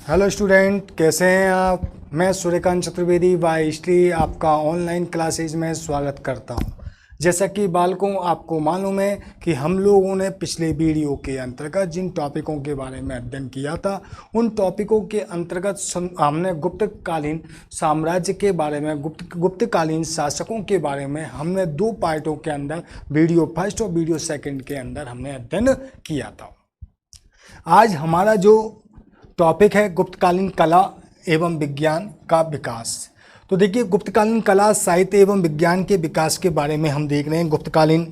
Hello student, कैसे हैं आप। मैं सूर्यकांत चतुर्वेदी बाय हिस्ट्री आपका ऑनलाइन क्लासेज में स्वागत करता हूं। जैसा कि बालकों, आपको मालूम है कि हम लोगों ने पिछले वीडियो के अंतर्गत जिन टॉपिकों के बारे में अध्ययन किया था, उन टॉपिकों के अंतर्गत हमने गुप्तकालीन साम्राज्य के बारे में, गुप्तकालीन शासकों के बारे में हमने दो पार्टों के अंदर वीडियो फर्स्ट और वीडियो सेकंड के अंदर हमने अध्ययन किया था। आज हमारा जो टॉपिक है गुप्तकालीन कला एवं विज्ञान का विकास। तो देखिए, गुप्तकालीन कला, साहित्य एवं विज्ञान के विकास के बारे में हम देख रहे हैं। गुप्तकालीन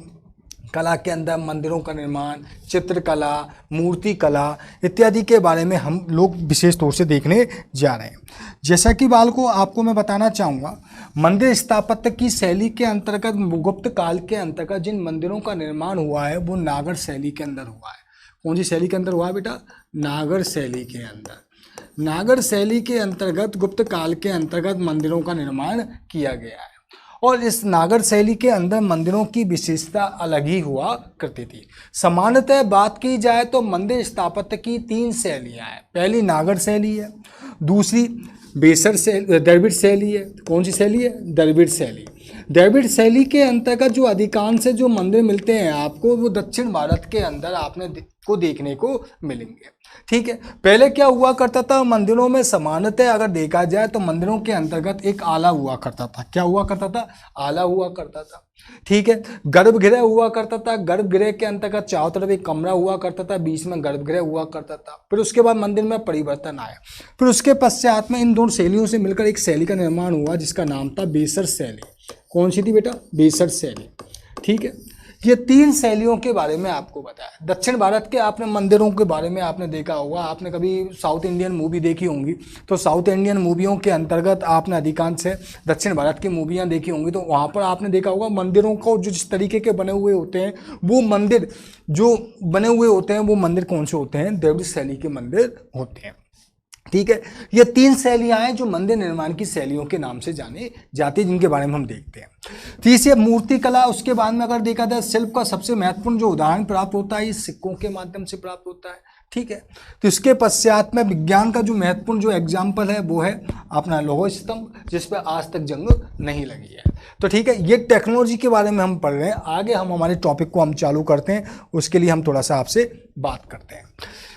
कला के अंदर मंदिरों का निर्माण, चित्रकला, मूर्ति कला इत्यादि के बारे में हम लोग विशेष तौर से देखने जा रहे हैं। जैसा कि बालकों, आपको मैं बताना चाहूँगा, मंदिर स्थापत्य की शैली के अंतर्गत, गुप्त काल के अंतर्गत जिन मंदिरों का निर्माण हुआ है वो नागर शैली के अंदर हुआ है। कौन सी शैली के अंदर हुआ है बेटा? नागर शैली के अंदर। नागर शैली के अंतर्गत गुप्त काल के अंतर्गत मंदिरों का निर्माण किया गया है। और इस नागर शैली के अंदर मंदिरों की विशेषता अलग ही हुआ करती थी। सामान्यतः बात की जाए तो मंदिर स्थापत्य की तीन शैलियाँ हैं। पहली नागर शैली है, दूसरी बेसर शैली, द्रविड़ शैली है। कौन सी शैली है? द्रविड़ शैली। द्रविड़ शैली के अंतर्गत जो अधिकांश जो मंदिर मिलते हैं आपको, वो दक्षिण भारत के अंदर आपने को देखने को मिलेंगे। ठीक है, पहले क्या हुआ करता था मंदिरों में? सामान्यतः अगर देखा जाए तो मंदिरों के अंतर्गत एक आला हुआ करता था। क्या हुआ करता था? आला हुआ करता था। ठीक है, गर्भगृह हुआ करता था। गर्भगृह के अंतर्गत चारों तरफ एक कमरा हुआ करता था, बीच में गर्भगृह हुआ करता था। फिर उसके बाद मंदिर में परिवर्तन आया। फिर उसके पश्चात में इन दोनों शैलियों से मिलकर एक शैली का निर्माण हुआ जिसका नाम था बेसर शैली। कौन सी थी बेटा? बेसर शैली। ठीक है, ये तीन शैलियों के बारे में आपको बताया। दक्षिण भारत के आपने मंदिरों के बारे में आपने देखा होगा, आपने कभी साउथ इंडियन मूवी देखी होंगी तो साउथ इंडियन मूवियों के अंतर्गत आपने अधिकांश से दक्षिण भारत की मूवियाँ देखी होंगी, तो वहाँ पर आपने देखा होगा मंदिरों को जो जिस तरीके के बने हुए होते हैं, वो मंदिर जो बने हुए होते हैं वो मंदिर कौन से होते हैं? द्रविड़ शैली के मंदिर होते हैं। ठीक है, ये तीन शैलियां हैं जो मंदिर निर्माण की शैलियों के नाम से जाने जाती है, जिनके बारे में हम देखते हैं। तीसरी मूर्ति कला। उसके बाद में अगर देखा जाए, शिल्प का सबसे महत्वपूर्ण जो उदाहरण प्राप्त होता है, ये सिक्कों के माध्यम से प्राप्त होता है। ठीक है, तो इसके पश्चात में विज्ञान का जो महत्वपूर्ण जो एग्जाम्पल है वो है अपना लौह स्तंभ, जिस पर आज तक जंग नहीं लगी है। तो ठीक है, ये टेक्नोलॉजी के बारे में हम पढ़ रहे हैं। आगे हम हमारे टॉपिक को हम चालू करते हैं, उसके लिए हम थोड़ा सा आपसे बात करते हैं।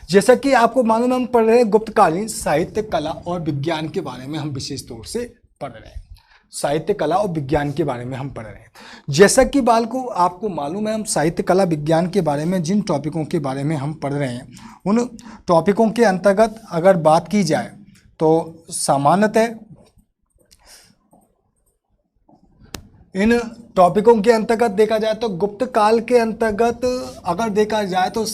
जैसा कि आपको मालूम है, हम पढ़ रहे हैं गुप्तकालीन साहित्य, कला और विज्ञान के बारे में हम विशेष तौर से पढ़ रहे हैं। साहित्य, कला और विज्ञान के बारे में हम पढ़ रहे हैं। जैसा कि बालकों, आपको मालूम है, हम साहित्य, कला, विज्ञान के बारे में जिन टॉपिकों के बारे में हम पढ़ रहे हैं, उन टॉपिकों के अंतर्गत अगर बात की जाए तो सामान्यतः इन टॉपिकों के अंतर्गत देखा जाए तो गुप्त काल के अंतर्गत अगर देखा जाए तो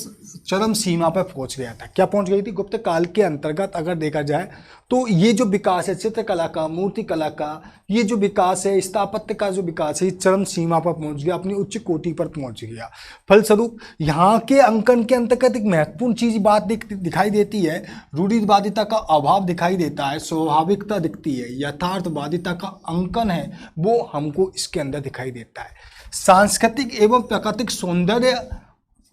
चरम सीमा पर पहुंच गया था। क्या पहुंच गई थी? गुप्त काल के अंतर्गत अगर देखा जाए तो ये जो विकास है चित्रकला का, मूर्ति कला का, ये जो विकास है, स्थापत्य का जो विकास है, चरम सीमा पर पहुंच गया, अपनी उच्च कोटि पर पहुंच गया। फलस्वरूप यहाँ के अंकन के अंतर्गत एक महत्वपूर्ण चीज बात दिखाई देती है। रूढ़िवादिता का अभाव दिखाई देता है, स्वाभाविकता दिखती है, यथार्थवादिता का अंकन है वो हमको इसके अंदर दिखाई देता है। सांस्कृतिक एवं प्राकृतिक सौंदर्य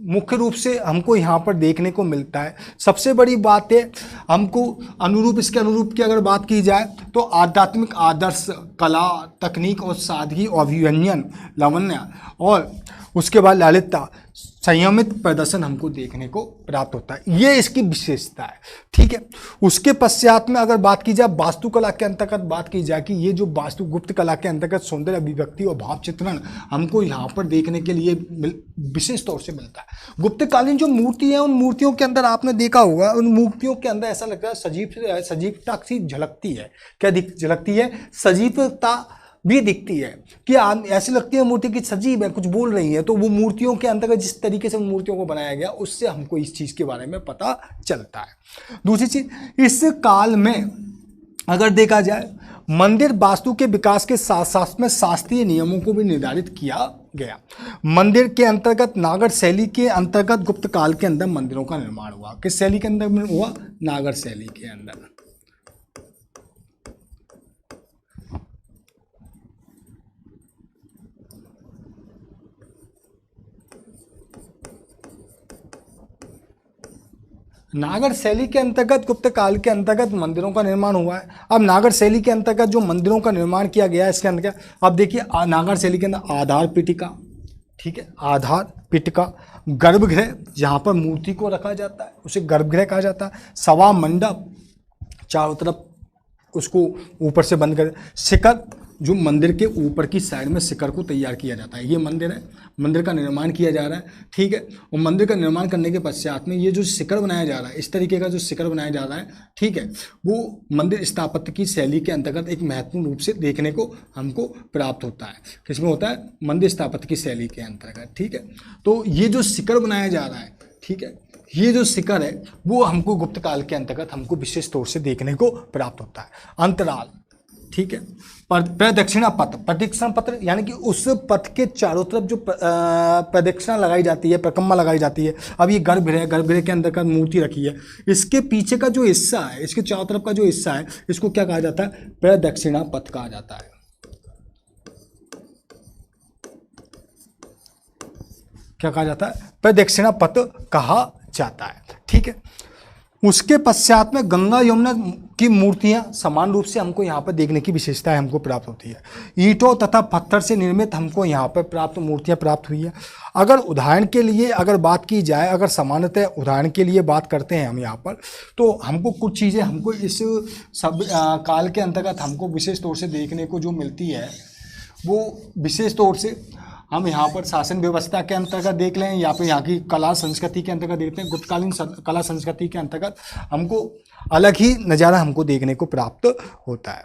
मुख्य रूप से हमको यहाँ पर देखने को मिलता है। सबसे बड़ी बात है, हमको अनुरूप, इसके अनुरूप की अगर बात की जाए तो आध्यात्मिक आदर्श, कला, तकनीक और सादगी और अभिव्यंजन, लावण्य और उसके बाद ललितता, संयमित प्रदर्शन हमको देखने को प्राप्त होता है। ये इसकी विशेषता है। ठीक है, उसके पश्चात में अगर बात की जाए वास्तुकला के अंतर्गत बात की जाए कि ये जो वास्तु गुप्त कला के अंतर्गत सौंदर्य अभिव्यक्ति और भाव चित्रण हमको यहाँ पर देखने के लिए विशेष तौर से मिलता है। गुप्तकालीन जो मूर्ति है, उन मूर्तियों के अंदर आपने देखा होगा, उन मूर्तियों के अंदर ऐसा लगता है सजीवता सी झलकती है। क्या झलकती है? सजीवता भी दिखती है कि ऐसी लगती है मूर्ति की सजीव है, कुछ बोल रही है। तो वो मूर्तियों के अंतर्गत जिस तरीके से मूर्तियों को बनाया गया, उससे हमको इस चीज के बारे में पता चलता है। दूसरी चीज, इस काल में अगर देखा जाए, मंदिर वास्तु के विकास के साथ साथ में शास्त्रीय नियमों को भी निर्धारित किया गया। मंदिर के अंतर्गत नागर शैली के अंतर्गत गुप्त काल के अंदर मंदिरों का निर्माण हुआ। किस शैली के अंदर हुआ? नागर शैली के अंदर। नागर शैली के अंतर्गत गुप्त काल के अंतर्गत मंदिरों का निर्माण हुआ है। अब नागर शैली के अंतर्गत जो मंदिरों का निर्माण किया गया है इसके अंतर्गत अब देखिए नागर शैली के अंदर आधार पीठिका, ठीक है, आधार पीठिका, गर्भगृह जहाँ पर मूर्ति को रखा जाता है उसे गर्भगृह कहा जाता है, सभा मंडप चारों तरफ उसको ऊपर से बंद कर, शिखर जो मंदिर के ऊपर की साइड में शिखर को तैयार किया जाता है, ये मंदिर है, मंदिर का निर्माण किया जा रहा है, ठीक है। और मंदिर का निर्माण करने के पश्चात में ये जो शिखर बनाया जा रहा है, इस तरीके का जो शिखर बनाया जा रहा है, ठीक है, वो मंदिर स्थापत्य की शैली के अंतर्गत एक महत्वपूर्ण रूप से देखने को हमको प्राप्त होता है। किसमें होता है? मंदिर स्थापत्य की शैली के अंतर्गत, ठीक है। तो ये जो शिखर बनाया जा रहा है, ठीक है, ये जो शिखर है वो हमको गुप्त काल के अंतर्गत हमको विशेष तौर से देखने को प्राप्त होता है। अंतराल, ठीक है, प्रदक्षिणा पथ, प्रदक्षिणा पत्र यानी कि उस पथ के चारों तरफ जो प्रदक्षिणा लगाई जाती है, परिक्रमा लगाई जाती है। अब ये गर्भगृह, गर्भगृह के अंदर का मूर्ति रखी है, इसके पीछे का जो हिस्सा है, इसके चारों तरफ का जो हिस्सा है, इसको क्या कहा जाता है? प्रदक्षिणा पथ कहा जाता है। क्या कहा जाता है? प्रदक्षिणा पथ कहा जाता है, ठीक है। उसके पश्चात में गंगा यमुना की मूर्तियां समान रूप से हमको यहाँ पर देखने की विशेषता हमको प्राप्त होती है। ईंटों तथा पत्थर से निर्मित हमको यहाँ पर प्राप्त मूर्तियां प्राप्त हुई है। अगर उदाहरण के लिए अगर बात की जाए, अगर सामान्यतः उदाहरण के लिए बात करते हैं हम यहाँ पर, तो हमको कुछ चीज़ें हमको इस सब काल के अंतर्गत हमको विशेष तौर से देखने को जो मिलती है, वो विशेष तौर से हम यहाँ पर शासन व्यवस्था के अंतर्गत देख लें या फिर यहाँ की कला संस्कृति के अंतर्गत देखते हैं। गुप्तकालीन कला संस्कृति के अंतर्गत हमको अलग ही नज़ारा हमको देखने को प्राप्त होता है।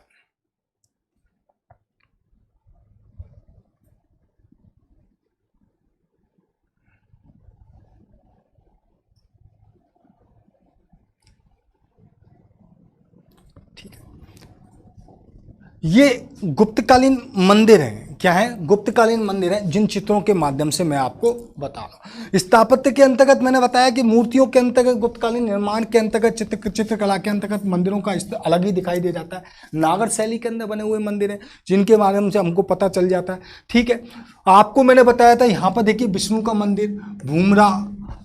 ठीक है, ये गुप्तकालीन मंदिर हैं। क्या है? गुप्तकालीन मंदिर है, जिन चित्रों के माध्यम से मैं आपको बता रहा हूँ। स्थापत्य के अंतर्गत मैंने बताया कि मूर्तियों के अंतर्गत, गुप्तकालीन निर्माण के अंतर्गत, चित्रकला के अंतर्गत मंदिरों का अलग ही दिखाई दे जाता है। नागर शैली के अंदर बने हुए मंदिर हैं जिनके माध्यम से हमको पता चल जाता है, ठीक है। आपको मैंने बताया था यहाँ पर देखिए विष्णु का मंदिर, भूमरा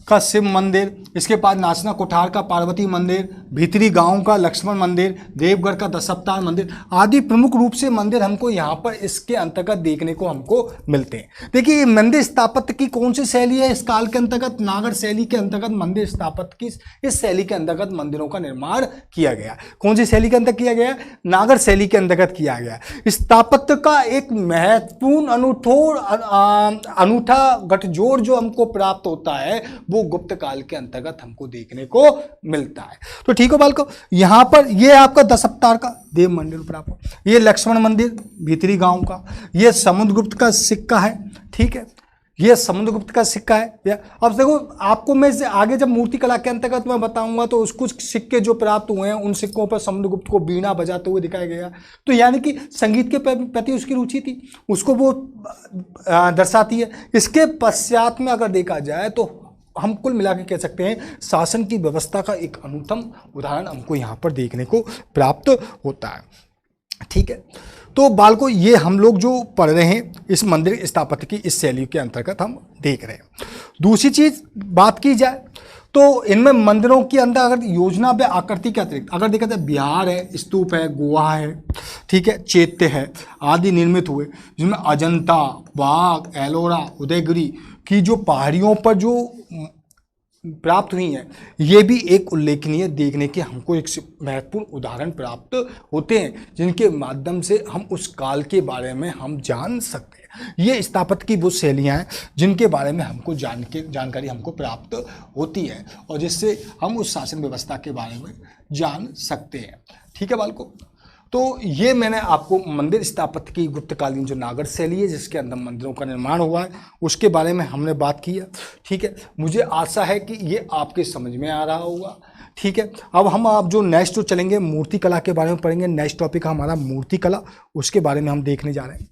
का शिव मंदिर, इसके बाद नाचना कोठार का पार्वती मंदिर, भीतरी गांव का लक्ष्मण मंदिर, देवगढ़ का दशावतार मंदिर आदि प्रमुख रूप से मंदिर हमको यहाँ पर इसके अंतर्गत देखने को हमको मिलते हैं। देखिए मंदिर स्थापत्य की कौन सी शैली है इस काल के अंतर्गत? नागर शैली के अंतर्गत मंदिर स्थापत्य की इस शैली के अंतर्गत मंदिरों का निर्माण किया गया। कौन सी शैली के अंतर्गत किया गया? नागर शैली के अंतर्गत किया गया। स्थापत्य का एक महत्वपूर्ण अनूठा गठजोड़ जो हमको प्राप्त होता है वो गुप्त काल के अंतर्गत हमको देखने को मिलता है। तो ठीक है बालको, यहां पर ये आपका दशावतार का देव मंदिर प्राप्त, ये लक्ष्मण मंदिर भीतरी गांव का, ये समुद्रगुप्त का सिक्का है, ठीक है, ये समुद्रगुप्त का सिक्का है। अब देखो आपको मैं आगे जब मूर्ति कला के अंतर्गत मैं बताऊंगा तो उस कुछ सिक्के जो प्राप्त हुए हैं उन सिक्कों पर समुद्रगुप्त को बीणा बजाते हुए दिखाया गया। तो यानी कि संगीत के प्रति उसकी रुचि थी, उसको वो दर्शाती है। इसके पश्चात में अगर देखा जाए तो हम कुल मिला के कह सकते हैं शासन की व्यवस्था का एक अनुत्तम उदाहरण हमको यहाँ पर देखने को प्राप्त होता है, ठीक है। तो बालको ये हम लोग जो पढ़ रहे हैं इस मंदिर स्थापत्य की इस शैली के अंतर्गत हम देख रहे हैं। दूसरी चीज बात की जाए तो इनमें मंदिरों के अंदर अगर योजना व आकृति के अतिरिक्त अगर देखा जाए बिहार है, स्तूप है, गुहा है, ठीक है, चैत्य है आदि निर्मित हुए, जिनमें अजंता, बाघ, एलोरा, उदयगिरी की जो पहाड़ियों पर जो प्राप्त हुई हैं, ये भी एक उल्लेखनीय देखने के हमको एक महत्वपूर्ण उदाहरण प्राप्त होते हैं जिनके माध्यम से हम उस काल के बारे में हम जान सकते हैं। ये स्थापत्य की वो शैलियाँ हैं जिनके बारे में हमको जानकारी हमको प्राप्त होती है और जिससे हम उस शासन व्यवस्था के बारे में जान सकते हैं, ठीक है बालको। तो ये मैंने आपको मंदिर स्थापत्य की गुप्तकालीन जो नागर शैली है जिसके अंदर मंदिरों का निर्माण हुआ है उसके बारे में हमने बात की है, ठीक है। मुझे आशा है कि ये आपके समझ में आ रहा होगा, ठीक है। अब हम आप जो नेक्स्ट जो चलेंगे मूर्ति कला के बारे में पढ़ेंगे। नेक्स्ट टॉपिक हमारा मूर्ति कला, उसके बारे में हम देखने जा रहे हैं,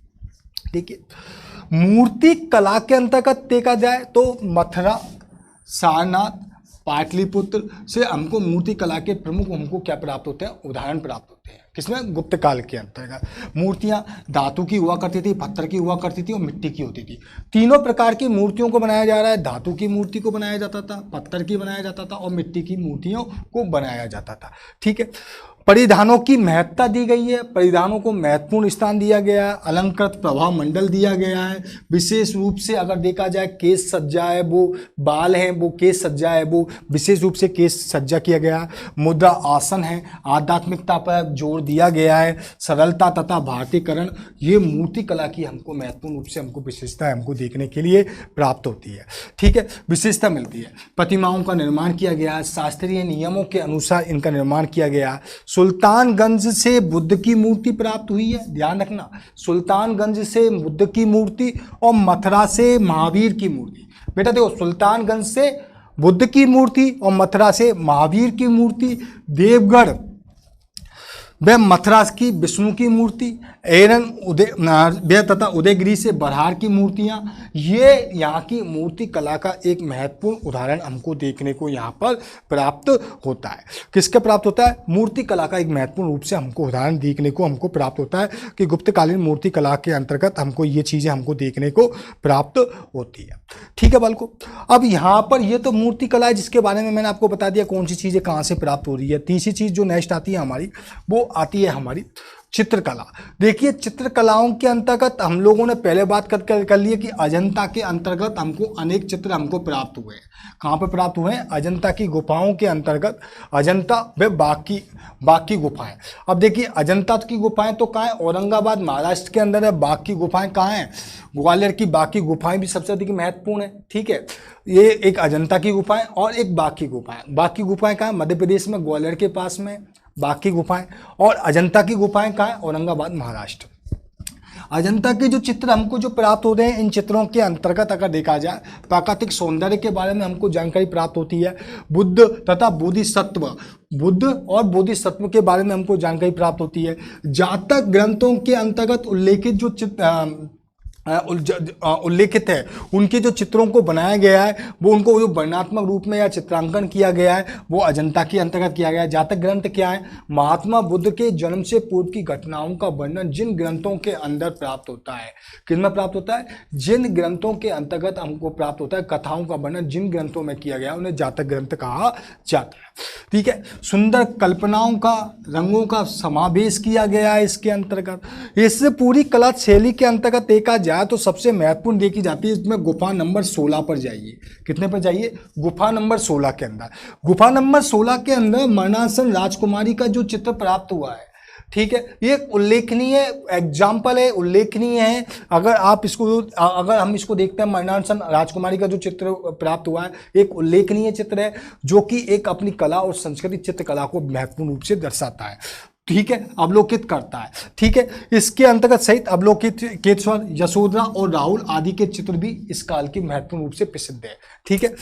ठीक है। मूर्ति कला के अंतर्गत देखा जाए तो मथुरा, सारनाथ, पाटलिपुत्र से हमको मूर्ति कला के प्रमुख हमको क्या प्राप्त होते हैं? उदाहरण प्राप्त होते हैं। होते हैं। किसमें? गुप्त काल के अंतर्गत। मूर्तियां धातु की हुआ करती थी, पत्थर की हुआ करती थी और मिट्टी की होती थी। तीनों प्रकार की मूर्तियों को बनाया जा रहा है। धातु की मूर्ति को बनाया जाता था, पत्थर की बनाया जाता था और मिट्टी की मूर्तियों को बनाया जाता था। ठीक है। परिधानों की महत्ता दी गई है, परिधानों को महत्वपूर्ण स्थान दिया गया है, अलंकृत प्रभाव मंडल दिया गया है। विशेष रूप से अगर देखा जाए केश सज्जा है, वो बाल है, वो केश सज्जा है, वो विशेष रूप से केश सज्जा किया गया है। मुद्रा आसन है, आध्यात्मिकता पर जोर दिया गया है, सरलता तथा भारतीयकरण, ये मूर्ति कला की हमको महत्वपूर्ण रूप से हमको विशेषता हमको देखने के लिए प्राप्त होती है। ठीक है, विशेषता मिलती है। प्रतिमाओं का निर्माण किया गया है, शास्त्रीय नियमों के अनुसार इनका निर्माण किया गया है। सुल्तानगंज से बुद्ध की मूर्ति प्राप्त हुई है, ध्यान रखना, सुल्तानगंज से बुद्ध की मूर्ति और मथुरा से महावीर की मूर्ति। बेटा देखो, सुल्तानगंज से बुद्ध की मूर्ति और मथुरा से महावीर की मूर्ति, देवगढ़ व मथुरा की विष्णु की मूर्ति, एरन उदय तथा उदयगिरी से बरहार की मूर्तियां, ये यहाँ की मूर्ति कला का एक महत्वपूर्ण उदाहरण हमको देखने को यहाँ पर प्राप्त होता है। किसका प्राप्त होता है? मूर्ति कला का एक महत्वपूर्ण रूप से हमको उदाहरण देखने को हमको प्राप्त होता है कि गुप्तकालीन मूर्ति कला के अंतर्गत हमको ये चीज़ें हमको देखने को प्राप्त होती है। ठीक है बालको, अब यहाँ पर ये तो मूर्ति कला है जिसके बारे में मैंने आपको बता दिया कौन सी चीज़ें कहाँ से प्राप्त हो रही है। तीसरी चीज़ जो नेक्स्ट आती है हमारी, वो आती है हमारी चित्रकला। देखिए, चित्रकलाओं के अंतर्गत हम लोगों ने पहले बात कर ली है कि अजंता के अंतर्गत हमको अनेक चित्र हमको प्राप्त हुए हैं। कहाँ पर प्राप्त हुए हैं? अजंता की गुफाओं के अंतर्गत, अजंता व बाकी गुफाएं। अब देखिए, अजंता की गुफाएं तो कहाँ है? औरंगाबाद महाराष्ट्र के अंदर है। बाकी गुफाएं कहाँ हैं? ग्वालियर की बाकी गुफाएं भी सबसे अधिक महत्वपूर्ण है। ठीक है, ये एक अजंता की गुफाएं और एक बाकी गुफाएं। बाकी गुफाएं कहाँ है? मध्य प्रदेश में ग्वालियर के पास में बाकी गुफाएं, और अजंता की गुफाएं कहाँ है? औरंगाबाद महाराष्ट्र। अजंता के जो चित्र हमको जो प्राप्त होते हैं, इन चित्रों के अंतर्गत अगर देखा जाए, प्राकृतिक सौंदर्य के बारे में हमको जानकारी प्राप्त होती है। बुद्ध तथा बोधिसत्व, बुद्ध और बोधिसत्व के बारे में हमको जानकारी प्राप्त होती है। जातक ग्रंथों के अंतर्गत उल्लेखित जो चित्र उल्लेखित है, उनके जो चित्रों को बनाया गया है, वो उनको जो वर्णनात्मक रूप में या चित्रांकन किया गया है, वो अजंता के अंतर्गत किया गया है। जातक ग्रंथ क्या है? महात्मा बुद्ध के जन्म से पूर्व की घटनाओं का वर्णन जिन ग्रंथों के अंदर प्राप्त होता है। किनमें प्राप्त होता है? जिन ग्रंथों के अंतर्गत हमको प्राप्त होता है, कथाओं का वर्णन जिन ग्रंथों में किया गया उन्हें जातक ग्रंथ कहा जाता है। ठीक है, सुंदर कल्पनाओं का, रंगों का समावेश किया गया है इसके अंतर्गत। इस पूरी कला शैली के अंतर्गत देखा जाए तो सबसे महत्वपूर्ण देखी जाती है इसमें गुफा नंबर 16 पर जाइए। कितने पर जाइए? गुफा नंबर 16 के अंदर। गुफा नंबर 16 के अंदर मरणासन राजकुमारी का जो चित्र प्राप्त हुआ है, ठीक है, ये उल्लेखनीय एग्जाम्पल है, उल्लेखनीय है। अगर हम इसको देखते हैं, मरणासन राजकुमारी का जो चित्र प्राप्त हुआ है एक उल्लेखनीय चित्र है, जो कि एक अपनी कला और संस्कृति चित्रकला को महत्वपूर्ण रूप से दर्शाता है। ठीक है, अवलोकित करता है। ठीक है, इसके अंतर्गत सहित अवलोकित, केतस्वर, यशोधरा और राहुल आदि के चित्र भी इस काल की महत्वपूर्ण रूप से प्रसिद्ध है। ठीक है,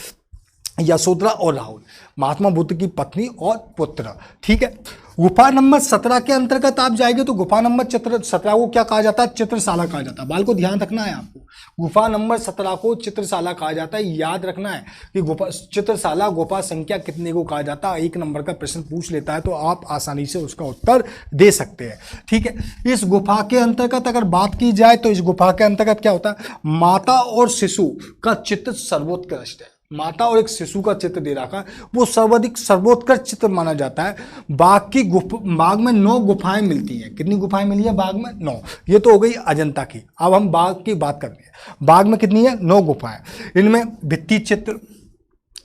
यशोधरा और राहुल, महात्मा बुद्ध की पत्नी और पुत्र। ठीक है, गुफा नंबर 17 के अंतर्गत आप जाएंगे तो गुफा नंबर 17 को क्या कहा जाता है? चित्रशाला कहा जाता है। बाल को ध्यान रखना है आपको, गुफा नंबर 17 को चित्रशाला कहा जाता है। याद रखना है कि गुफा चित्रशाला गुफा संख्या कितने को कहा जाता है। 1 नंबर का प्रश्न पूछ लेता है तो आप आसानी से उसका उत्तर दे सकते हैं। ठीक है, इस गुफा के अंतर्गत अगर बात की जाए तो इस गुफा के अंतर्गत क्या होता है? माता और शिशु का चित्र सर्वोत्कृष्ट है। माता और एक शिशु का चित्र दे रखा है, वो सर्वाधिक सर्वोत्कृष्ट चित्र माना जाता है। बाग में 9 गुफाएं मिलती हैं। कितनी गुफाएं मिली है बाग में? 9। ये तो हो गई अजंता की। अब हम बाग की बात करते हैं। बाग में कितनी है? 9 गुफाएं। इनमें भित्ति चित्र,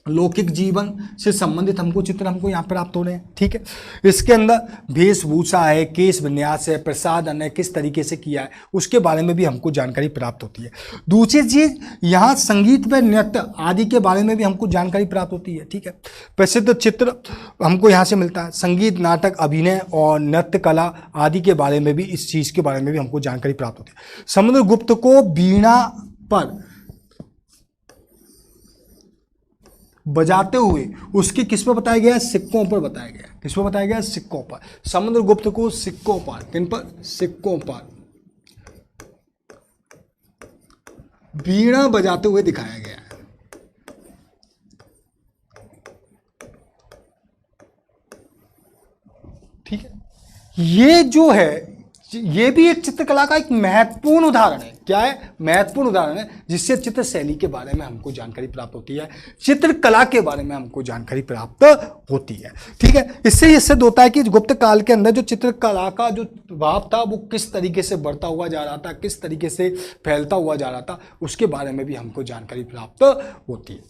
लौकिक जीवन से संबंधित हमको चित्र हमको यहाँ प्राप्त हो रहे हैं। ठीक है, इसके अंदर वेशभूषा है, केश विन्यास है, प्रसादन है, किस तरीके से किया है उसके बारे में भी हमको जानकारी प्राप्त होती है। दूसरी चीज, यहाँ संगीत व नृत्य आदि के बारे में भी हमको जानकारी प्राप्त होती है। ठीक है, प्रसिद्ध चित्र हमको यहाँ से मिलता है। संगीत, नाटक, अभिनय और नृत्य कला आदि के बारे में भी, इस चीज के बारे में भी हमको जानकारी प्राप्त होती है। समुद्रगुप्त को वीणा पर बजाते हुए उसकी किस पर बताया गया? सिक्कों पर बताया गया। किस पर बताया गया? सिक्कों पर। समुद्रगुप्त को सिक्कों पर, किन पर? सिक्कों पर वीणा बजाते हुए दिखाया गया है। ठीक है, ये जो है, ये भी एक चित्रकला का एक महत्वपूर्ण उदाहरण है। क्या है? महत्वपूर्ण उदाहरण है, जिससे चित्र शैली के बारे में हमको जानकारी प्राप्त होती है, चित्रकला के बारे में हमको जानकारी प्राप्त होती है। ठीक है, इससे ये सिद्ध होता है कि गुप्त काल के अंदर जो चित्रकला का जो प्रभाव था वो किस तरीके से बढ़ता हुआ जा रहा था, किस तरीके से फैलता हुआ जा रहा था, उसके बारे में भी हमको जानकारी प्राप्त होती है।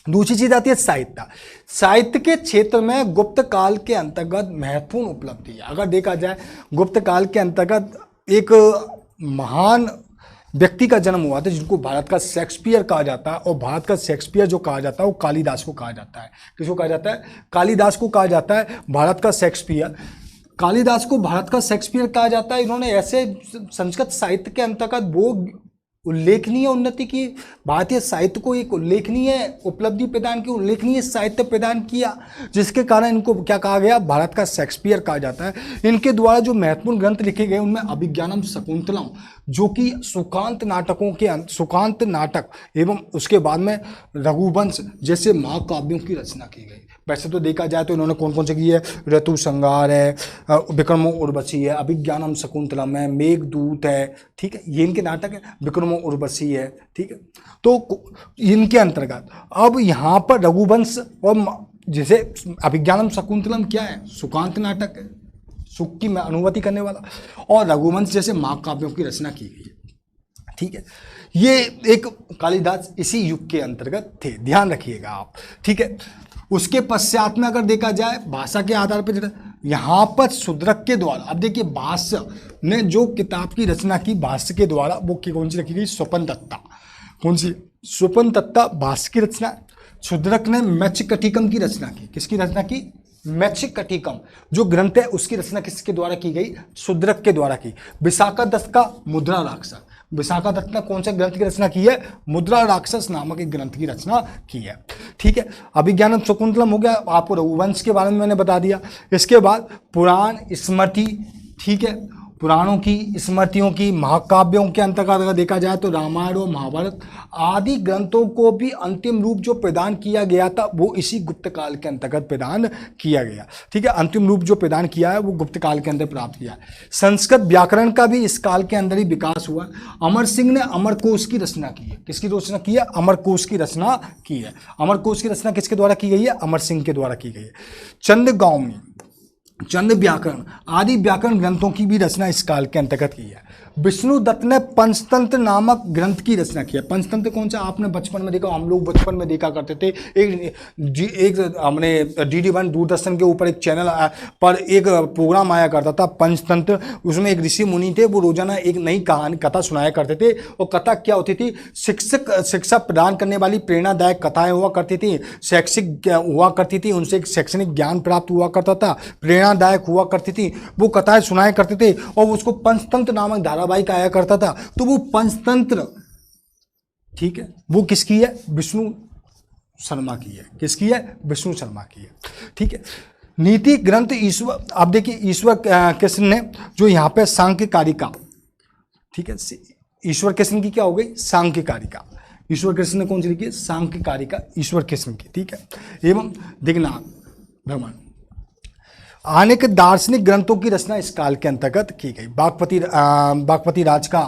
दूसरी चीज आती है साहित्य। साहित्य के क्षेत्र में गुप्त काल के अंतर्गत महत्वपूर्ण उपलब्धि है। अगर देखा जाए, गुप्त काल के अंतर्गत एक महान व्यक्ति का जन्म हुआ था जिनको भारत का शेक्सपियर कहा जाता है, और भारत का शेक्सपियर जो कहा जाता है वो कालिदास को कहा जाता है। किसको कहा जाता है? कालिदास को कहा जाता है भारत का शेक्सपियर। कालिदास को भारत का शेक्सपियर कहा जाता है। इन्होंने ऐसे संस्कृत साहित्य के अंतर्गत वो उल्लेखनीय उन्नति की, भारतीय साहित्य को एक उल्लेखनीय उपलब्धि प्रदान की, उल्लेखनीय साहित्य प्रदान किया, जिसके कारण इनको क्या कहा गया? भारत का शेक्सपियर कहा जाता है। इनके द्वारा जो महत्वपूर्ण ग्रंथ लिखे गए उनमें अभिज्ञानम शकुंतलम, जो कि सुकांत नाटकों के सुकांत नाटक एवं उसके बाद में रघुवंश जैसे महाकाव्यों की रचना की गई। वैसे तो देखा जाए तो इन्होंने कौन कौन से की है? ऋतु संहार है, विक्रमो उर्वशी है, अभिज्ञानम शकुंतलम है, मेघदूत है। ठीक है, ये इनके नाटक है। विक्रमो उर्वशी है। ठीक है, तो इनके अंतर्गत अब यहाँ पर रघुवंश और जैसे अभिज्ञानम शकुंतलम क्या है? सुकांत नाटक है, सुख की अनुभूति करने वाला, और रघुवंश जैसे महाकाव्यों की रचना की गई है। ठीक है, ये एक कालिदास इसी युग के अंतर्गत थे, ध्यान रखिएगा आप। ठीक है, उसके पश्चात में अगर देखा जाए भाषा के आधार पर, यहाँ पर शूद्रक के द्वारा, अब देखिए भाष्य ने जो किताब की रचना की भाष्य के द्वारा, वो कौन सी रखी गई? स्वपन दत्ता। कौन सी? स्वपन दत्ता भाष्य की रचना। शूद्रक ने मृच्छकटिकम की रचना की। किसकी रचना की? मृच्छकटिकम जो ग्रंथ है उसकी रचना किसके द्वारा की गई? शूद्रक के द्वारा की। विशाखा दत्त का मुद्रा राक्षस, विशाखा दत्त ने कौन से ग्रंथ की रचना की है? मुद्रा राक्षस नामक एक ग्रंथ की रचना की है। ठीक है, अभिज्ञानम शकुंतलम हो गया, आपको रघुवंश के बारे में मैंने बता दिया। इसके बाद पुराण स्मृति, ठीक है, पुराणों की, स्मृतियों की, महाकाव्यों के अंतर्गत अगर देखा जाए तो रामायण और महाभारत आदि ग्रंथों को भी अंतिम रूप जो प्रदान किया गया था वो इसी गुप्त काल के अंतर्गत प्रदान किया गया। ठीक है, अंतिम रूप जो प्रदान किया है वो गुप्त काल के अंदर प्राप्त किया है। संस्कृत व्याकरण का भी इस काल के अंदर ही विकास हुआ। अमर सिंह ने अमरकोश की रचना की है। किसकी रचना की है? अमरकोश की रचना की है। अमरकोश की रचना किसके द्वारा की गई है? अमर सिंह के द्वारा की गई है। चंद्रगामी, चंद व्याकरण आदि व्याकरण ग्रंथों की भी रचना इस काल के अंतर्गत की है। विष्णु दत्त ने पंचतंत्र नामक ग्रंथ की रचना की है। पंचतंत्र कौन सा? आपने बचपन में देखा, हम लोग बचपन में देखा करते थे। एक हमने DD1 दूरदर्शन के ऊपर एक चैनल पर एक प्रोग्राम आया करता था पंचतंत्र। उसमें एक ऋषि मुनि थे, वो रोजाना एक नई कहानी कथा सुनाया करते थे। और कथा क्या होती थी? शिक्षा प्रदान करने वाली प्रेरणादायक कथाएं हुआ करती थी, शैक्षिक हुआ करती थी, उनसे एक शैक्षणिक ज्ञान प्राप्त हुआ करता था, प्रेरणादायक हुआ करती थी, वो कथाएं सुनाया करते थे। और उसको पंचतंत्र नामक धारावाहिक आया करता था। तो वो पंचतंत्र, ठीक है, वो किसकी है? विष्णु शर्मा की है। किसकी है? विष्णु शर्मा की है। ठीक है, नीति ग्रंथ ईश्वर, आप देखिए ईश्वर कृष्ण ने जो यहाँ पे सांख्य कारिका, ठीक है, ईश्वर कृष्ण की क्या हो गई? सांख्य कारिका। ईश्वर कृष्ण ने कौन सी लिखी है? सांख्य कारिका ईश्वर कृष्ण की। ठीक है, एवं दिग्नाथ भ्रमण अनेक दार्शनिक ग्रंथों की रचना इस काल के अंतर्गत की गई। बागपति राज का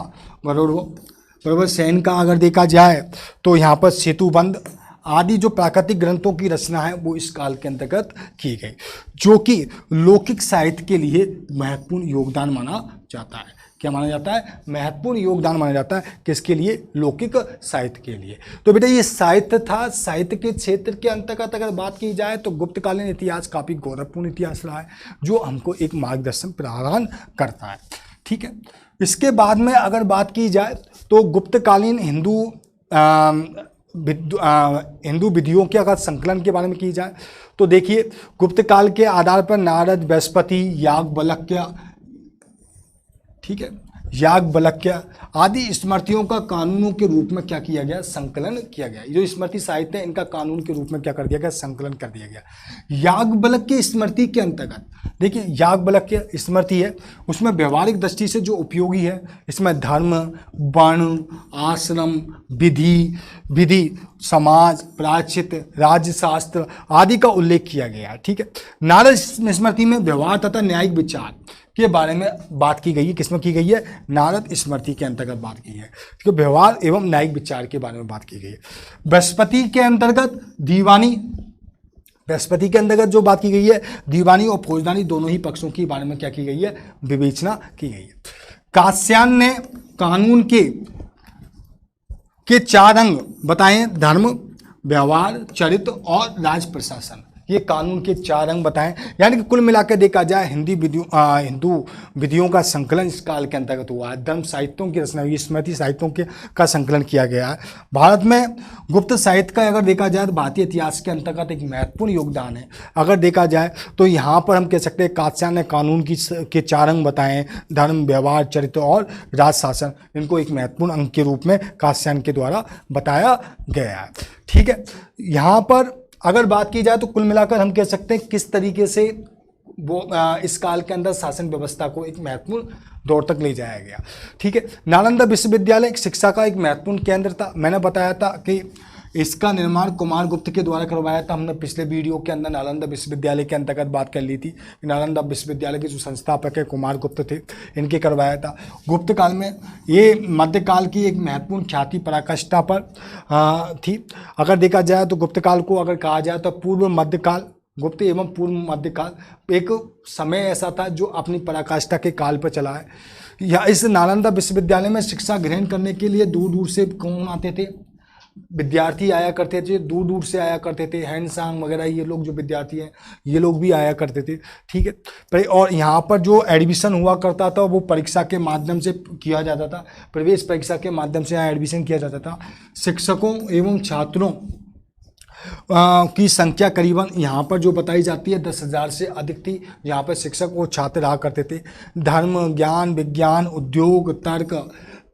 बरोबर सैन का अगर देखा जाए तो यहाँ पर सेतुबंध आदि जो प्राकृतिक ग्रंथों की रचना है वो इस काल के अंतर्गत की गई, जो कि लौकिक साहित्य के लिए महत्वपूर्ण योगदान माना जाता है। क्या माना जाता है? महत्वपूर्ण योगदान माना जाता है। किसके लिए? लौकिक साहित्य के लिए। तो बेटा ये साहित्य था। साहित्य के क्षेत्र के अंतर्गत अगर बात की जाए तो गुप्तकालीन इतिहास काफ़ी गौरवपूर्ण इतिहास रहा है, जो हमको एक मार्गदर्शन प्रदान करता है। ठीक है, इसके बाद में अगर बात की जाए तो गुप्तकालीन हिंदू विधियों के अगर संकलन के बारे में की जाए तो देखिए गुप्त काल के आधार पर नारद, बृहस्पति, याज्ञवल्क्य, ठीक है, याज्ञवल्क्य आदि स्मृतियों का कानूनों के रूप में क्या किया गया? संकलन किया गया। जो स्मृति साहित्य है इनका कानून के रूप में क्या कर दिया गया? संकलन कर दिया गया। याज्ञवल्क्य स्मृति के अंतर्गत देखिए याज्ञवल्क्य स्मृति है, उसमें व्यवहारिक दृष्टि से जो उपयोगी है, इसमें धर्म, वर्ण, आश्रम, विधि, समाज, प्रायश्चित, राज्यशास्त्र आदि का उल्लेख किया गया है। ठीक है, नारद स्मृति में व्यवहार तथा न्यायिक विचार, के बारे में बात की गई है। किसमें की गई है? नारद स्मृति के अंतर्गत बात की है। तो व्यवहार एवं न्यायिक विचार के बारे में बात की गई है। बृहस्पति के अंतर्गत दीवानी, बृहस्पति के अंतर्गत जो बात की गई है, दीवानी और फौजदारी दोनों ही पक्षों के बारे में क्या की गई है? विवेचना की गई है। कात्यायन ने कानून के 4 अंग बताए, धर्म, व्यवहार, चरित्र और राज प्रशासन। ये कानून के 4 अंग बताएं, यानी कि कुल मिलाकर देखा जाए हिंदू विधियों का संकलन इस काल के अंतर्गत हुआ है। धर्म साहित्यों की रचना हुई, स्मृति साहित्यों का संकलन किया गया है। भारत में गुप्त साहित्य का अगर देखा जाए तो भारतीय इतिहास के अंतर्गत एक महत्वपूर्ण योगदान है। अगर देखा जाए तो यहाँ पर हम कह सकते हैं कात्यायन ने कानून के 4 अंग बताएं, धर्म, व्यवहार, चरित्र और राज शासन। इनको एक महत्वपूर्ण अंग के रूप में कात्यायन के द्वारा बताया गया है। ठीक है, यहाँ पर अगर बात की जाए तो कुल मिलाकर हम कह सकते हैं किस तरीके से वो इस काल के अंदर शासन व्यवस्था को एक महत्वपूर्ण दौर तक ले जाया गया। ठीक है, नालंदा विश्वविद्यालय एक शिक्षा का एक महत्वपूर्ण केंद्र था। मैंने बताया था कि इसका निर्माण कुमार गुप्त के द्वारा करवाया था। हमने पिछले वीडियो के अंदर नालंदा विश्वविद्यालय के अंतर्गत बात कर ली थी। नालंदा विश्वविद्यालय के जो संस्थापक है कुमार गुप्त थे, इनके करवाया था। गुप्त काल में ये मध्यकाल की एक महत्वपूर्ण ख्याति पराकाष्ठा पर थी। अगर देखा जाए तो गुप्त काल को अगर कहा जाए तो पूर्व मध्यकाल, गुप्त एवं पूर्व मध्यकाल एक समय ऐसा था जो अपनी पराकाष्ठा के काल पर चला है। या इस नालंदा विश्वविद्यालय में शिक्षा ग्रहण करने के लिए दूर दूर से कौन आते थे? विद्यार्थी आया करते थे, दूर दूर से आया करते थे। हैंडसांग वगैरह ये लोग जो विद्यार्थी हैं ये लोग भी आया करते थे। ठीक है, और यहाँ पर जो एडमिशन हुआ करता था वो परीक्षा के माध्यम से किया जाता था। प्रवेश परीक्षा के माध्यम से यहाँ एडमिशन किया जाता था। शिक्षकों एवं छात्रों की संख्या करीबन यहाँ पर जो बताई जाती है 10,000 से अधिक थी। यहाँ पर शिक्षक और छात्र रहा करते थे। धर्म, ज्ञान, विज्ञान, उद्योग,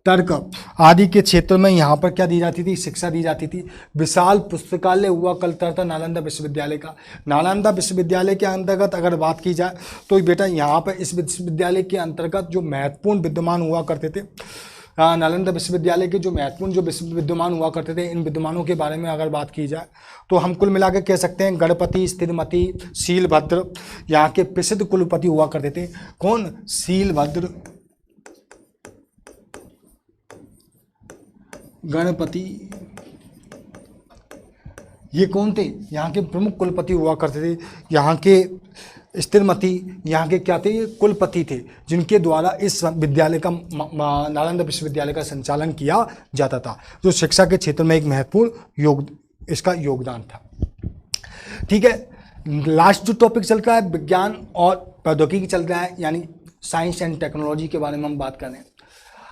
तर्क आदि के क्षेत्र में यहाँ पर क्या दी जाती थी? शिक्षा दी जाती थी। विशाल पुस्तकालय हुआ करता था नालंदा विश्वविद्यालय का। नालंदा विश्वविद्यालय के अंतर्गत अगर बात की जाए तो बेटा यहाँ पर इस विश्वविद्यालय के अंतर्गत जो महत्वपूर्ण विद्यमान हुआ करते थे, नालंदा विश्वविद्यालय के जो महत्वपूर्ण जो विद्यमान हुआ करते थे, इन विद्यमानों के बारे में अगर बात की जाए तो हम कुल मिलाकर कह सकते हैं गणपति, स्थिरमती, शीलभद्र यहाँ के प्रसिद्ध कुलपति हुआ करते थे। कौन? शीलभद्र, गणपति, ये कौन थे? यहाँ के प्रमुख कुलपति हुआ करते थे। यहाँ के स्थिरमती यहाँ के क्या थे? ये कुलपति थे जिनके द्वारा इस विद्यालय का नालंदा विश्वविद्यालय का संचालन किया जाता था, जो शिक्षा के क्षेत्र में एक महत्वपूर्ण इसका योगदान था। ठीक है, लास्ट जो टॉपिक चल रहा है विज्ञान और प्रौद्योगिकी चल रहा है, यानी साइंस एंड टेक्नोलॉजी के बारे में हम बात करें।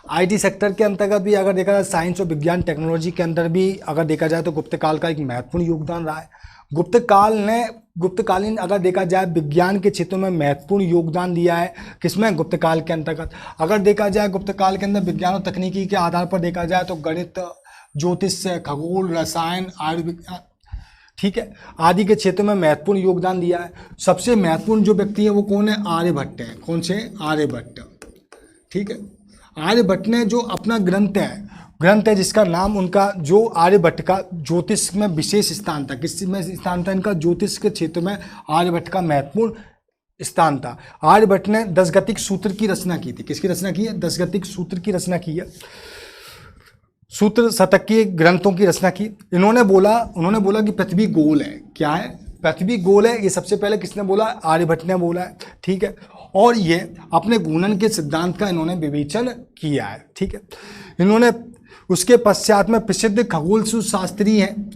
आईटी सेक्टर के अंतर्गत भी अगर देखा जाए, साइंस और विज्ञान टेक्नोलॉजी के अंदर भी अगर देखा जाए तो गुप्त काल का एक महत्वपूर्ण योगदान रहा है। गुप्तकालीन अगर देखा जाए विज्ञान के क्षेत्र में महत्वपूर्ण योगदान दिया है। किसमें? गुप्त काल के अंतर्गत। अगर देखा जाए गुप्त काल के अंदर विज्ञान और तकनीकी के आधार पर देखा जाए तो गणित, ज्योतिष, खगोल, रसायन, आयुर्विज्ञान, ठीक है, आदि के क्षेत्र में महत्वपूर्ण योगदान दिया है। सबसे महत्वपूर्ण जो व्यक्ति है वो कौन है? आर्यभट्ट है। कौन से? आर्यभट्ट। ठीक है, आर्यभट्ट ने जो अपना ग्रंथ है जिसका नाम उनका जो आर्यभट्ट का ज्योतिष में विशेष स्थान था। किस में स्थान था इनका? ज्योतिष के क्षेत्र में आर्यभट्ट का महत्वपूर्ण स्थान था। आर्यभट्ट ने 10 गतिक सूत्र की रचना की थी। किसकी रचना की है? 10 गतिक सूत्र की रचना की है। सूत्र शतक की ग्रंथों की रचना की। उन्होंने बोला कि पृथ्वी गोल है। क्या है? पृथ्वी गोल है। ये सबसे पहले किसने बोला? आर्यभट्ट ने बोला है। ठीक है, और ये अपने गुणन के सिद्धांत का इन्होंने विवेचन किया है। ठीक है, इन्होंने उसके पश्चात में प्रसिद्ध खगोल शास्त्री हैं।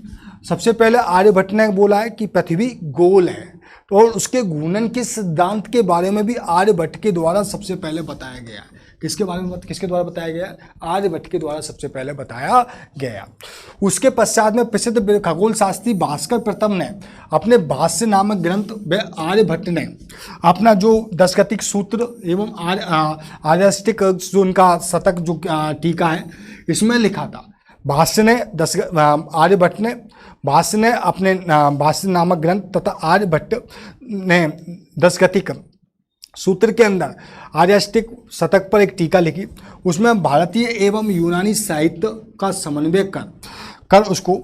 सबसे पहले आर्यभट्ट ने बोला है कि पृथ्वी गोल है, और उसके घूर्णन के सिद्धांत के बारे में भी आर्यभट्ट के द्वारा सबसे पहले बताया गया है। किसके द्वारा बताया गया? आर्यभट्ट के द्वारा सबसे पहले बताया गया। उसके पश्चात में प्रसिद्ध खगोल शास्त्री भास्कर प्रथम ने अपने भाष्य नामक ग्रंथ व आर्यभट्ट ने अपना जो 10 गतिक सूत्र एवं आर्यष्टिक जो उनका शतक जो टीका है इसमें लिखा था। आर्यभट्ट ने भाष्य ने अपने भाष्य नामक ग्रंथ तथा आर्यभट्ट ने 10 गतिक सूत्र के अंदर आर्यष्टिक शतक पर एक टीका लिखी। उसमें भारतीय एवं यूनानी साहित्य का समन्वय कर उसको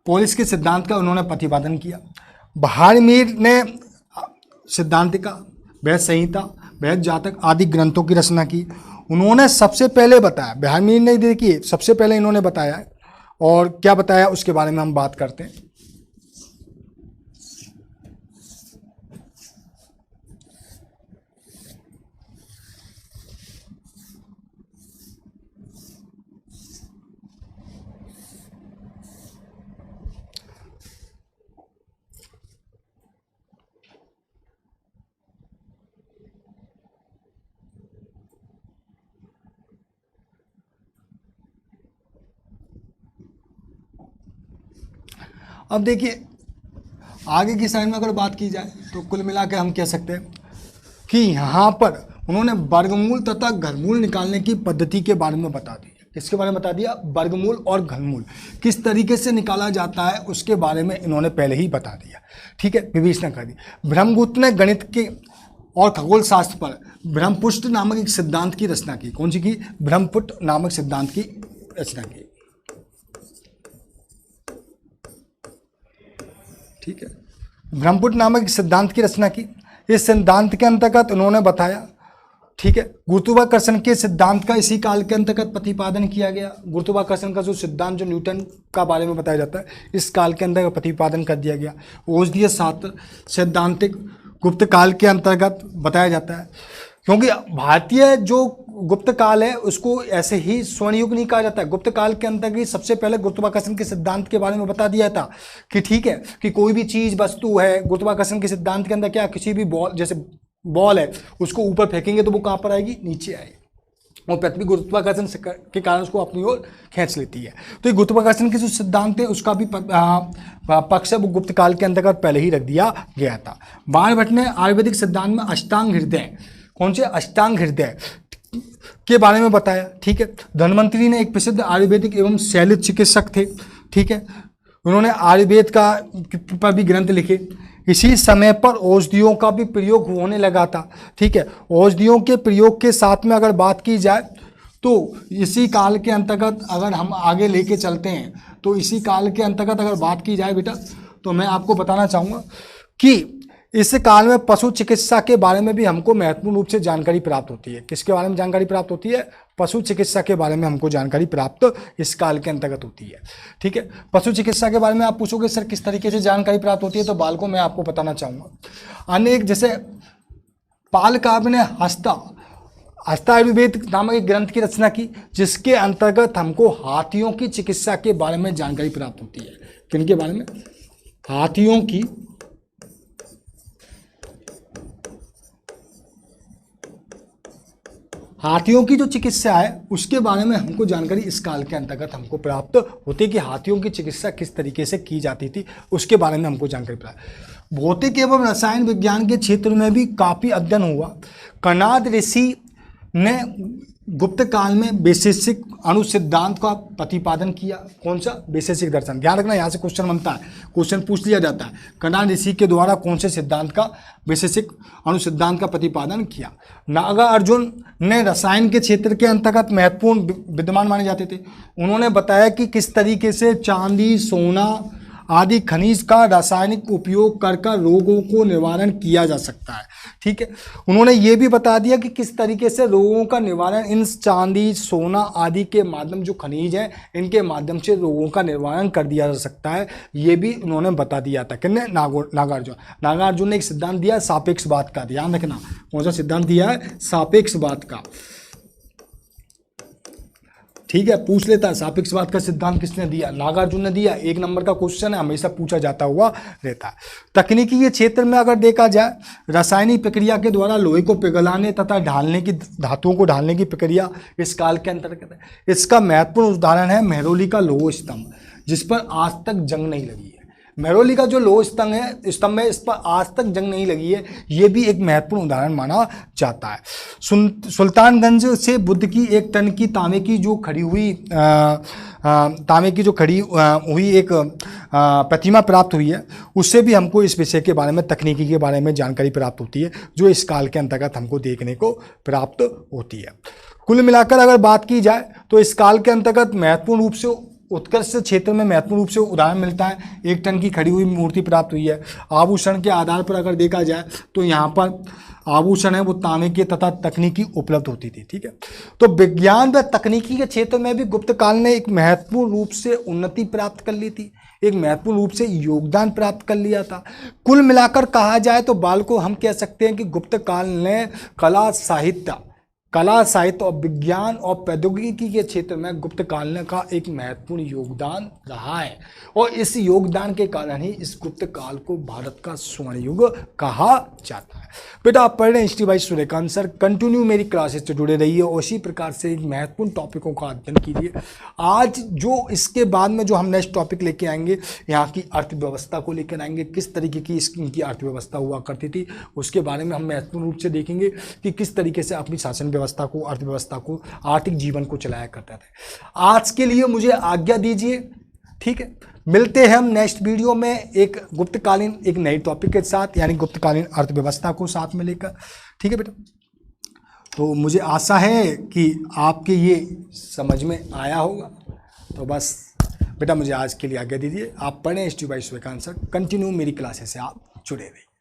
पोलिस के सिद्धांत का उन्होंने प्रतिपादन किया। बहारमीर ने सिद्धांतिका, वैध संहिता बृहद जातक आदि ग्रंथों की रचना की। उन्होंने सबसे पहले बताया, ब्राह्मणी ने देखिए सबसे पहले इन्होंने बताया है, और क्या बताया उसके बारे में हम बात करते हैं। अब देखिए आगे की साइड में अगर बात की जाए तो कुल मिला के हम कह सकते हैं कि यहाँ पर उन्होंने वर्गमूल तथा घनमूल निकालने की पद्धति के बारे में बता दिया। किसके बारे में बता दिया? वर्गमूल और घनमूल किस तरीके से निकाला जाता है उसके बारे में इन्होंने पहले ही बता दिया। ठीक है, विवेचना कर दी। ब्रह्मगुप्त ने गणित के और खगोल शास्त्र पर ब्रह्मपुत्र नामक एक सिद्धांत की रचना की। कौन सी की? ब्रह्मपुत्र नामक सिद्धांत की रचना की। ठीक है, ब्रह्मपुत्र नामक सिद्धांत की रचना की। इस सिद्धांत के अंतर्गत उन्होंने बताया, ठीक है, गुरुत्वाकर्षण के सिद्धांत का इसी काल के अंतर्गत प्रतिपादन किया गया। गुरुत्वाकर्षण का जो सिद्धांत जो न्यूटन का बारे में बताया जाता है, इस काल के अंतर्गत प्रतिपादन कर दिया गया। औषधीय शास्त्र सैद्धांतिक गुप्त काल के अंतर्गत बताया जाता है, क्योंकि भारतीय जो गुप्त काल है उसको ऐसे ही स्वर्ण युग नहीं कहा जाता है। गुप्त काल के अंतर्गत सबसे पहले गुरुत्वाकर्षण के सिद्धांत के बारे में बता दिया था कि ठीक है कि कोई भी चीज वस्तु है, गुरुत्वाकर्षण के सिद्धांत के अंदर क्या, किसी भी बॉल, जैसे बॉल है उसको ऊपर फेंकेंगे तो वो कहाँ पर आएगी? नीचे आएगी, और पृथ्वी गुरुत्वाकर्षण के कारण उसको अपनी ओर खींच लेती है। तो ये गुरुत्वाकर्षण के जो सिद्धांत है उसका भी पक्ष वो गुप्त काल के अंतर्गत पहले ही रख दिया गया था। बाणभट्ट ने आयुर्वेदिक सिद्धांत में अष्टांग हृदय, कौन से? अष्टांग हृदय के बारे में बताया। ठीक है, धन्वंतरी ने एक प्रसिद्ध आयुर्वेदिक एवं शैलित चिकित्सक थे। ठीक है, उन्होंने आयुर्वेद का पर भी ग्रंथ लिखे। इसी समय पर औषधियों का भी प्रयोग होने लगा था। ठीक है, औषधियों के प्रयोग के साथ में अगर बात की जाए तो इसी काल के अंतर्गत अगर हम आगे लेके चलते हैं तो इसी काल के अंतर्गत अगर बात की जाए बेटा, तो मैं आपको बताना चाहूँगा कि इस काल में पशु चिकित्सा के बारे में भी हमको महत्वपूर्ण रूप से जानकारी प्राप्त होती है। किसके बारे में जानकारी प्राप्त होती है? पशु चिकित्सा के बारे में हमको जानकारी प्राप्त इस काल के अंतर्गत होती है। ठीक है, पशु चिकित्सा के बारे में आप पूछोगे सर किस तरीके से जानकारी प्राप्त होती है, तो बालकों में आपको बताना चाहूँगा। अनेक जैसे पालकाव्य ने हस्तायुर्वेद नामक एक ग्रंथ की रचना की, जिसके अंतर्गत हमको हाथियों की चिकित्सा के बारे में जानकारी प्राप्त होती है। किनके बारे में? हाथियों की जो चिकित्सा है उसके बारे में हमको जानकारी इस काल के अंतर्गत हमको प्राप्त होती है कि हाथियों की चिकित्सा किस तरीके से की जाती थी, उसके बारे में हमको जानकारी प्राप्त। भौतिक एवं रसायन विज्ञान के क्षेत्र में भी काफ़ी अध्ययन हुआ। कणाद ऋषि ने गुप्त काल में वैशेषिक अनुसिद्धांत का प्रतिपादन किया। कौन सा? वैशेषिक दर्शन। ध्यान रखना, यहाँ से क्वेश्चन बनता है, क्वेश्चन पूछ लिया जाता है। कणाद ऋषि के द्वारा कौन से सिद्धांत का, वैशेषिक अनुसिद्धांत का प्रतिपादन किया। नागार्जुन ने रसायन के क्षेत्र के अंतर्गत महत्वपूर्ण विद्वान माने जाते थे। उन्होंने बताया कि किस तरीके से चांदी, सोना आदि खनिज का रासायनिक उपयोग कर रोगों को निवारण किया जा सकता है। ठीक है, उन्होंने ये भी बता दिया कि किस तरीके से रोगों का निवारण इन चांदी, सोना आदि के माध्यम, जो खनिज हैं, इनके माध्यम से रोगों का निवारण कर दिया जा सकता है। ये भी उन्होंने बता दिया था। किसने? नागार्जुन ने एक सिद्धांत दिया सापेक्षवाद का। ध्यान रखना, कौन सा सिद्धांत दिया है? सापेक्षवाद का। ठीक है, पूछ लेता है सापेक्षवाद का सिद्धांत किसने दिया? नागार्जुन ने दिया। 1 नंबर का क्वेश्चन है, हमेशा पूछा जाता हुआ रहता है। तकनीकी के क्षेत्र में अगर देखा जाए, रासायनिक प्रक्रिया के द्वारा लोहे को पिघलाने तथा ढालने की, धातुओं को ढालने की प्रक्रिया इस काल के अंतर्गत है। इसका महत्वपूर्ण उदाहरण है मेहरौली का लौह स्तंभ, जिस पर आज तक जंग नहीं लगी है। मेहरौली का जो लौह स्तंभ है, इस पर आज तक जंग नहीं लगी है। ये भी एक महत्वपूर्ण उदाहरण माना जाता है। सुल्तानगंज से बुद्ध की 1 टन की तांबे की जो खड़ी हुई एक प्रतिमा प्राप्त हुई है, उससे भी हमको इस विषय के बारे में, तकनीकी के बारे में जानकारी प्राप्त होती है, जो इस काल के अंतर्गत हमको देखने को प्राप्त होती है। कुल मिलाकर अगर बात की जाए तो इस काल के अंतर्गत महत्वपूर्ण रूप से उत्कर्ष क्षेत्र में महत्वपूर्ण रूप से उदाहरण मिलता है। 1 टन की खड़ी हुई मूर्ति प्राप्त हुई है। आभूषण के आधार पर अगर देखा जाए तो यहाँ पर आभूषण है वो तांबे के तथा तकनीकी उपलब्ध होती थी। ठीक है, तो विज्ञान व तकनीकी के क्षेत्र में भी गुप्त काल ने एक महत्वपूर्ण रूप से उन्नति प्राप्त कर ली थी, एक महत्वपूर्ण रूप से योगदान प्राप्त कर लिया था। कुल मिलाकर कहा जाए तो बालकों हम कह सकते हैं कि गुप्त काल ने कला साहित्य और विज्ञान और प्रौद्योगिकी के क्षेत्र में गुप्त काल का एक महत्वपूर्ण योगदान रहा है, और इस योगदान के कारण ही इस गुप्त काल को भारत का स्वर्ण युग कहा जाता है। बेटा आप पढ़ रहे हैं history by Suryakant sir, continue मेरी क्लासेस से जुड़े रहिए और इसी प्रकार से एक महत्वपूर्ण टॉपिकों का अध्ययन कीजिए। आज जो इसके बाद में जो हम नेक्स्ट टॉपिक लेके आएंगे, यहाँ की अर्थव्यवस्था को लेकर आएंगे, किस तरीके की इनकी अर्थव्यवस्था हुआ करती थी उसके बारे में हम महत्वपूर्ण रूप से देखेंगे कि किस तरीके से अपनी शासन व्यवस्था को, अर्थव्यवस्था को, आर्थिक जीवन को चलाया करते थे। आज के लिए मुझे आज्ञा दीजिए, ठीक है, मिलते हैं हम नेक्स्ट वीडियो में एक गुप्तकालीन एक नई टॉपिक के साथ, यानी गुप्तकालीन अर्थव्यवस्था को साथ में लेकर। ठीक है बेटा, तो मुझे आशा है कि आपके ये समझ में आया होगा। तो बस बेटा मुझे आज के लिए आज्ञा दीजिए, आप पढ़ें history by Suryakant sir, continue मेरी क्लासेस से आप जुड़े रहिए।